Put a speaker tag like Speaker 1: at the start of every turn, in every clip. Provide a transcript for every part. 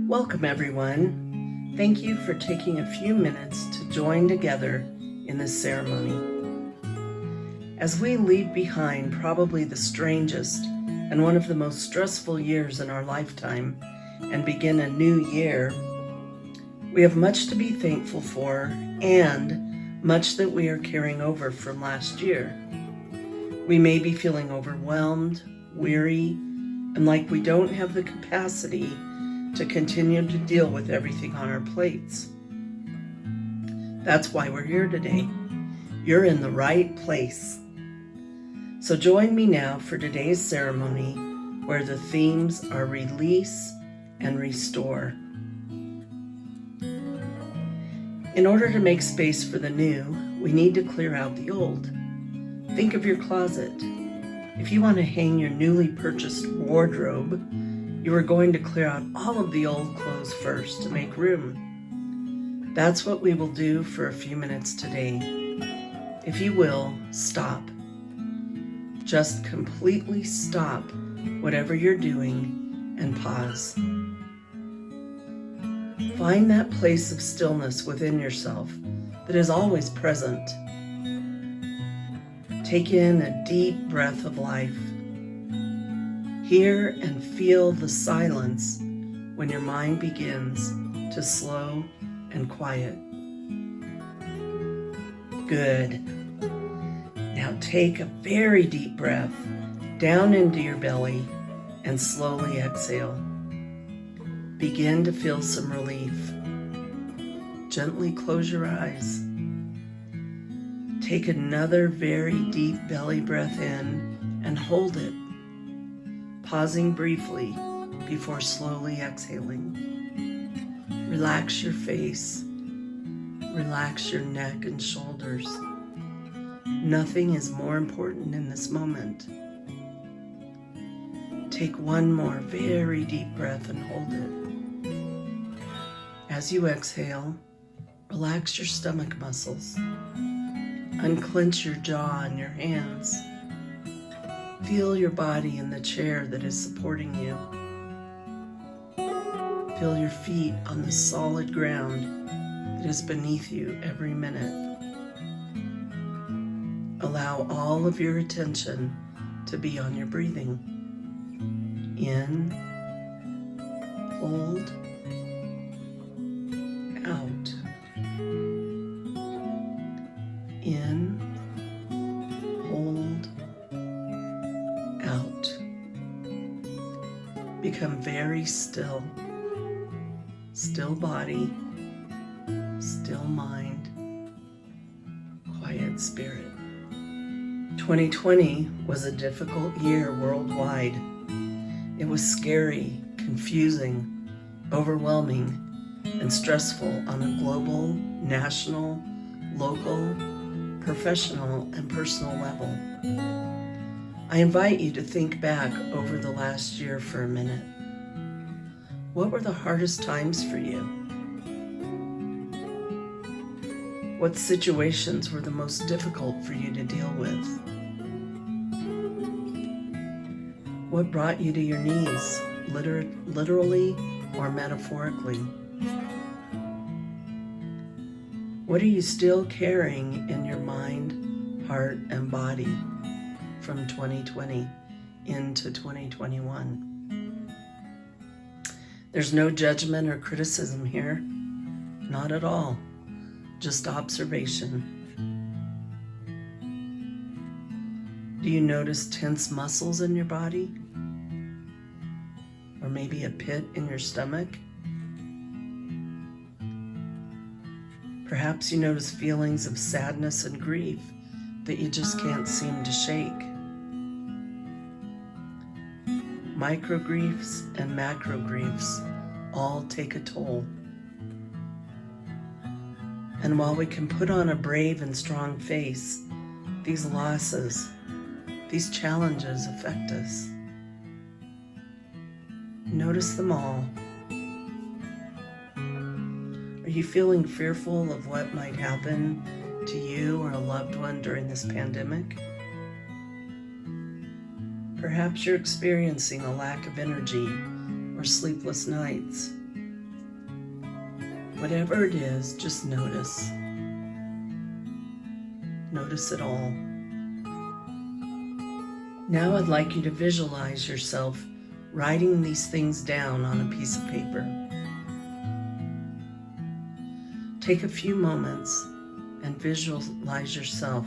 Speaker 1: Welcome, everyone. Thank you for taking a few minutes to join together in this ceremony. As we leave behind probably the strangest and one of the most stressful years in our lifetime and begin a new year, we have much to be thankful for and much that we are carrying over from last year. We may be feeling overwhelmed, weary, and like we don't have the capacity to continue to deal with everything on our plates. That's why we're here today. You're in the right place. So join me now for today's ceremony where the themes are release and restore. In order to make space for the new, we need to clear out the old. Think of your closet. If you want to hang your newly purchased wardrobe, you are going to clear out all of the old clothes first to make room. That's what we will do for a few minutes today. If you will, stop. Just completely stop whatever you're doing and pause. Find that place of stillness within yourself that is always present. Take in a deep breath of life. Hear and feel the silence when your mind begins to slow and quiet. Good. Now take a very deep breath down into your belly and slowly exhale. Begin to feel some relief. Gently close your eyes. Take another very deep belly breath in and hold it, pausing briefly before slowly exhaling. Relax your face. Relax your neck and shoulders. Nothing is more important in this moment. Take one more very deep breath and hold it. As you exhale, relax your stomach muscles. Unclench your jaw and your hands. Feel your body in the chair that is supporting you. Feel your feet on the solid ground that is beneath you every minute. Allow all of your attention to be on your breathing. In, hold, out. In, hold, out. Become very still. Still body, still mind, quiet spirit. 2020 was a difficult year worldwide. It was scary, confusing, overwhelming, and stressful on a global, national, local, professional, and personal level. I invite you to think back over the last year for a minute. What were the hardest times for you? What situations were the most difficult for you to deal with? What brought you to your knees, literally or metaphorically? What are you still carrying in your mind, heart, and body from 2020 into 2021? There's no judgment or criticism here, not at all, just observation. Do you notice tense muscles in your body? Or maybe a pit in your stomach? Perhaps you notice feelings of sadness and grief that you just can't seem to shake. Micro griefs and macro griefs all take a toll. And while we can put on a brave and strong face, these losses, these challenges affect us. Notice them all. Are you feeling fearful of what might happen to you or a loved one during this pandemic? Perhaps you're experiencing a lack of energy or sleepless nights. Whatever it is, just notice. Notice it all. Now I'd like you to visualize yourself writing these things down on a piece of paper. Take a few moments and visualize yourself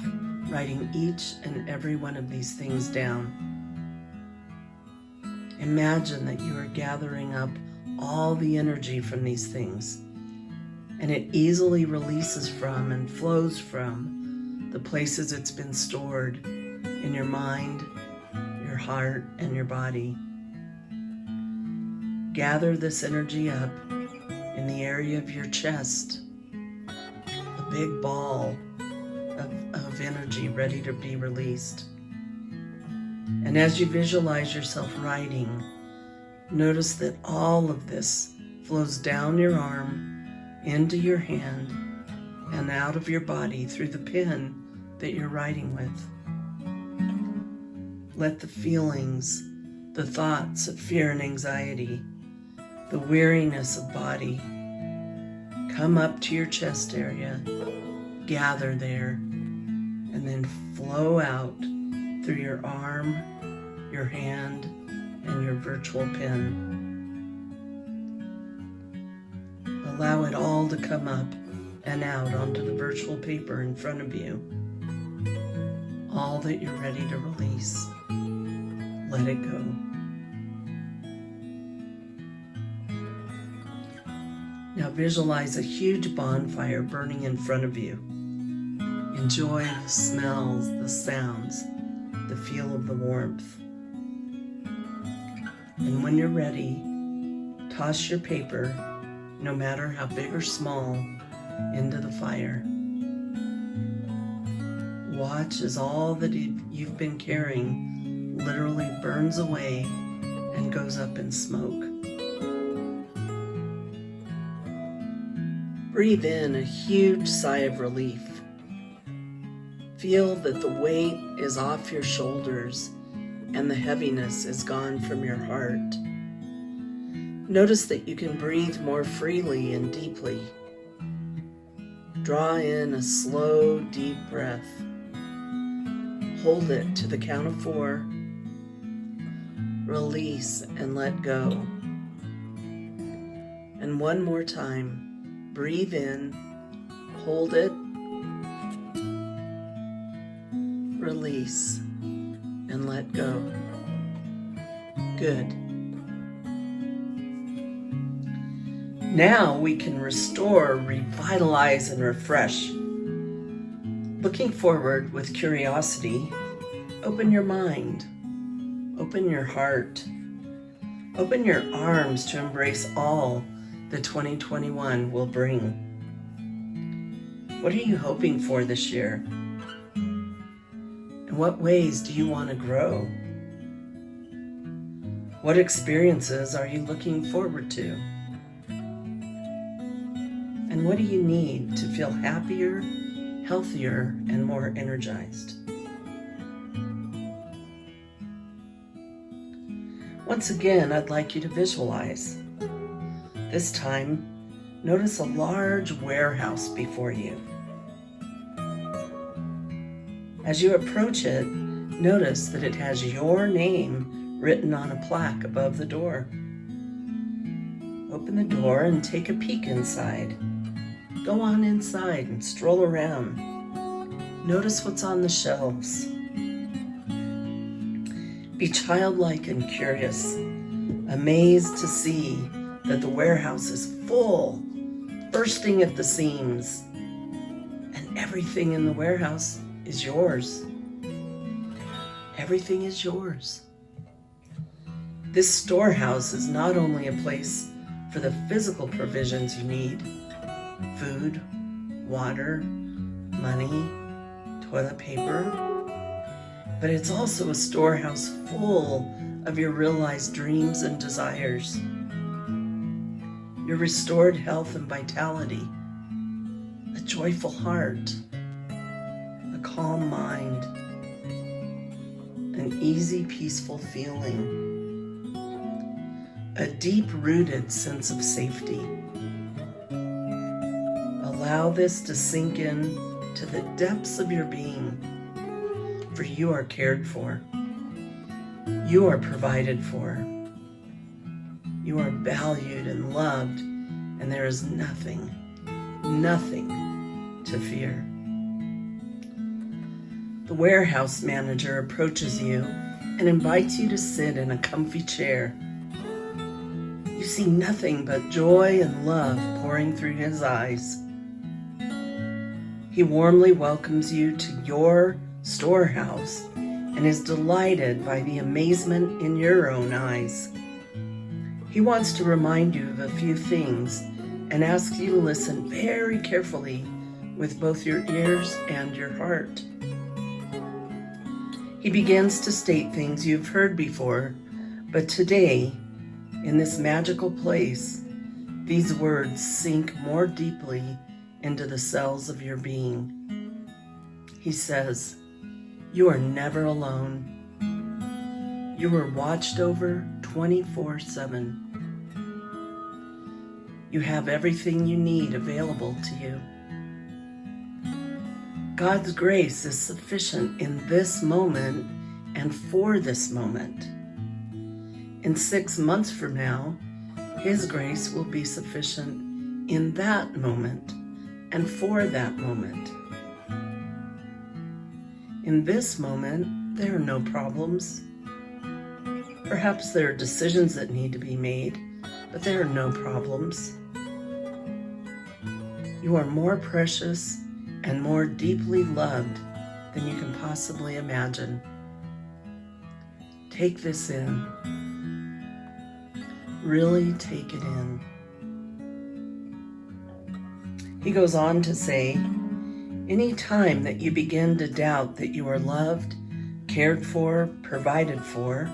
Speaker 1: writing each and every one of these things down. Imagine that you are gathering up all the energy from these things, and it easily releases from and flows from the places it's been stored in your mind, your heart, and your body. Gather this energy up in the area of your chest, a big ball of energy ready to be released. And as you visualize yourself writing, notice that all of this flows down your arm, into your hand, and out of your body through the pen that you're writing with. Let the feelings, the thoughts of fear and anxiety, the weariness of body come up to your chest area, gather there, and then flow out through your arm, your hand, and your virtual pen. Allow it all to come up and out onto the virtual paper in front of you. All that you're ready to release. Let it go. Now visualize a huge bonfire burning in front of you. Enjoy the smells, the sounds, the feel of the warmth. And when you're ready, toss your paper, no matter how big or small, into the fire. Watch as all that you've been carrying literally burns away and goes up in smoke. Breathe in a huge sigh of relief. Feel that the weight is off your shoulders and the heaviness is gone from your heart. Notice that you can breathe more freely and deeply. Draw in a slow, deep breath. Hold it to the count of 4. Release and let go. And one more time, breathe in, hold it, release, and let go. Good. Now we can restore, revitalize, and refresh. Looking forward with curiosity, open your mind, open your heart, open your arms to embrace all that 2021 will bring. What are you hoping for this year? In what ways do you want to grow? What experiences are you looking forward to? And what do you need to feel happier, healthier, and more energized? Once again, I'd like you to visualize. This time, notice a large warehouse before you. As you approach it, notice that it has your name written on a plaque above the door. Open the door and take a peek inside. Go on inside and stroll around. Notice what's on the shelves. Be childlike and curious, amazed to see that the warehouse is full, bursting at the seams, and everything in the warehouse is yours. Everything is yours. This storehouse is not only a place for the physical provisions you need, food, water, money, toilet paper, but it's also a storehouse full of your realized dreams and desires, your restored health and vitality, a joyful heart, a calm mind, an easy, peaceful feeling, a deep-rooted sense of safety, Allow this to sink in to the depths of your being, for you are cared for. You are provided for. You are valued and loved, and there is nothing to fear. The warehouse manager approaches you and invites you to sit in a comfy chair. You see nothing but joy and love pouring through his eyes. He warmly welcomes you to your storehouse and is delighted by the amazement in your own eyes. He wants to remind you of a few things and asks you to listen very carefully with both your ears and your heart. He begins to state things you've heard before, but today, in this magical place, these words sink more deeply into the cells of your being. He says, you are never alone. You are watched over 24/7. You have everything you need available to you. God's grace is sufficient in this moment and for this moment. In 6 months from now, His grace will be sufficient in that moment and for that moment. In this moment, there are no problems. Perhaps there are decisions that need to be made, but there are no problems. You are more precious and more deeply loved than you can possibly imagine. Take this in. Really take it in. He goes on to say, any time that you begin to doubt that you are loved, cared for, provided for,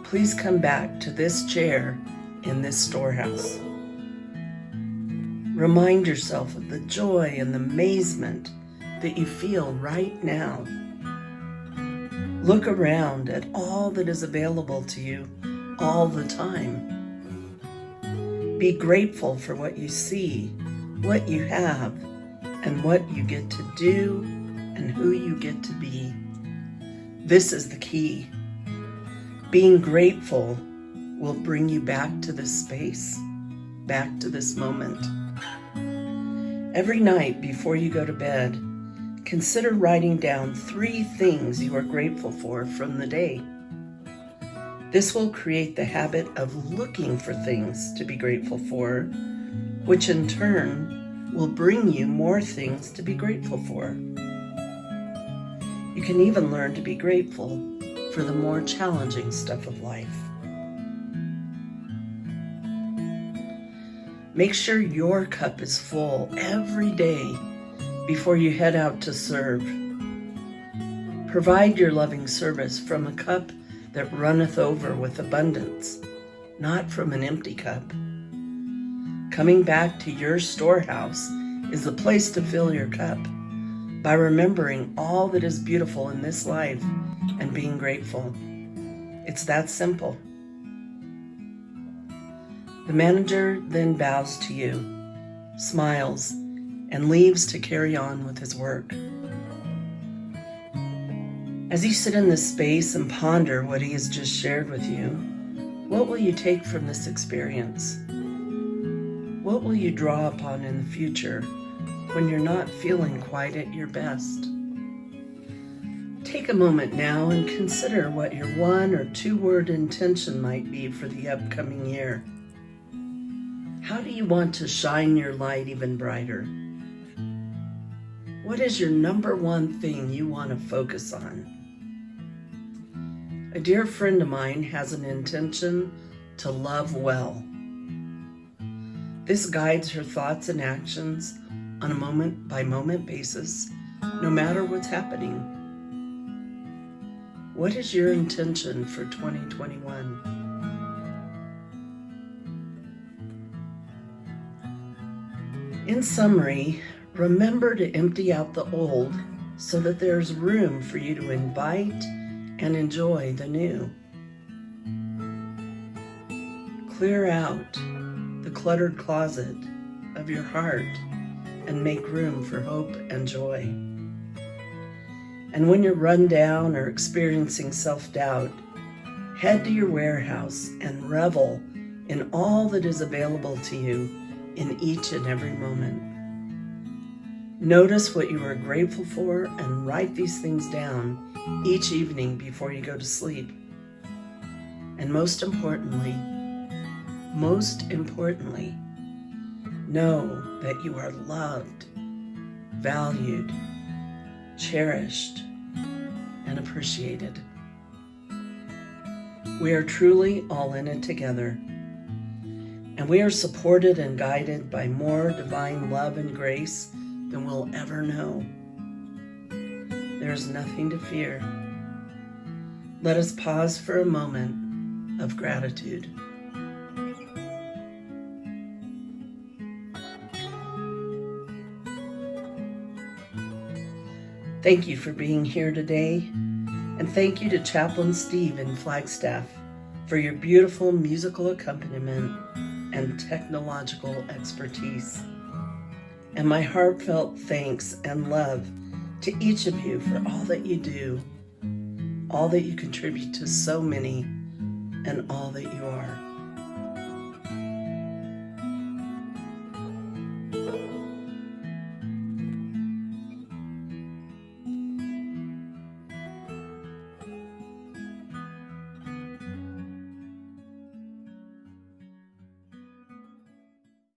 Speaker 1: please come back to this chair in this storehouse. Remind yourself of the joy and the amazement that you feel right now. Look around at all that is available to you all the time. Be grateful for what you see, what you have, and what you get to do and who you get to be. This is the key. Being grateful will bring you back to this space, back to this moment. Every night before you go to bed, consider writing down 3 things you are grateful for from the day. This will create the habit of looking for things to be grateful for, which in turn will bring you more things to be grateful for. You can even learn to be grateful for the more challenging stuff of life. Make sure your cup is full every day before you head out to serve. Provide your loving service from a cup that runneth over with abundance, not from an empty cup. Coming back to your storehouse is the place to fill your cup by remembering all that is beautiful in this life and being grateful. It's that simple. The manager then bows to you, smiles, and leaves to carry on with his work. As you sit in this space and ponder what he has just shared with you, what will you take from this experience? What will you draw upon in the future when you're not feeling quite at your best? Take a moment now and consider what your 1 or 2 word intention might be for the upcoming year. How do you want to shine your light even brighter? What is your number 1 thing you want to focus on? A dear friend of mine has an intention to love well. This guides her thoughts and actions on a moment-by-moment basis, no matter what's happening. What is your intention for 2021? In summary, remember to empty out the old so that there's room for you to invite and enjoy the new. Clear out the cluttered closet of your heart and make room for hope and joy. And when you're run down or experiencing self-doubt, head to your warehouse and revel in all that is available to you in each and every moment. Notice what you are grateful for and write these things down each evening before you go to sleep. And most importantly, know that you are loved, valued, cherished, and appreciated. We are truly all in it together, and we are supported and guided by more divine love and grace than we'll ever know. There is nothing to fear. Let us pause for a moment of gratitude. Thank you for being here today, and thank you to Chaplain Steve in Flagstaff for your beautiful musical accompaniment and technological expertise. And my heartfelt thanks and love to each of you for all that you do, all that you contribute to so many, and all that you are.